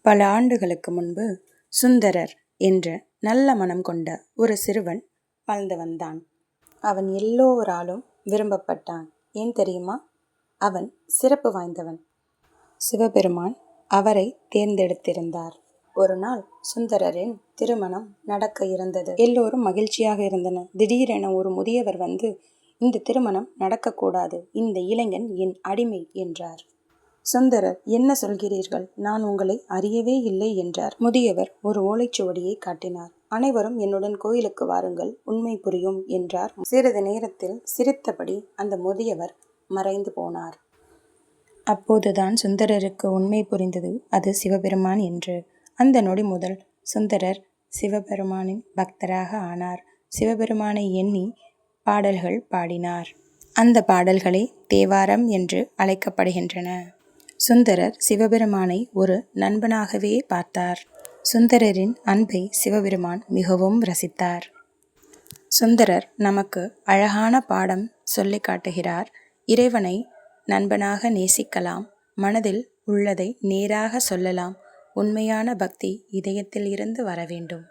பல ஆண்டுகளுக்கு முன்பு சுந்தரர் என்ற நல்ல மனம் கொண்ட ஒரு சிறுவன் வாழ்ந்து வந்தான். அவன் எல்லோராலும் விரும்பப்பட்டான். ஏன் தெரியுமா? அவன் சிறப்பு வாய்ந்தவன். சிவபெருமான் அவரை தேர்ந்தெடுத்திருந்தார். ஒரு நாள் சுந்தரரின் திருமணம் நடக்க இருந்தது. எல்லோரும் மகிழ்ச்சியாக இருந்தனர். திடீரென ஒரு முதியவர் வந்து, இந்த திருமணம் நடக்கக்கூடாது, இந்த இளைஞன் என் அடிமை என்றார். சுந்தரர், என்ன சொல்கிறீர்கள்? நான் உங்களை அறியவே இல்லை என்றார். முதியவர் ஒரு ஓலைச்சுவடியை காட்டினார். அனைவரும் என்னுடன் கோயிலுக்கு வாருங்கள், உண்மை புரியும் என்றார். சிறிது நேரத்தில் சிரித்தபடி அந்த முதியவர் மறைந்து போனார். அப்போதுதான் சுந்தரருக்கு உண்மை புரிந்தது, அது சிவபெருமான் என்று. அந்த நொடி முதல் சுந்தரர் சிவபெருமானின் பக்தராக ஆனார். சிவபெருமானை எண்ணி பாடல்கள் பாடினார். அந்த பாடல்களே தேவாரம் என்று அழைக்கப்படுகின்றன. சுந்தரர் சிவபெருமானை ஒரு நண்பனாகவே பார்த்தார். சுந்தரரின் அன்பை சிவபெருமான் மிகவும் ரசித்தார். சுந்தரர் நமக்கு அழகான பாடம் சொல்லி காட்டுகிறார். இறைவனை நண்பனாக நேசிக்கலாம், மனதில் உள்ளதை நேராக சொல்லலாம், உண்மையான பக்தி இதயத்தில் இருந்து வர வேண்டும்.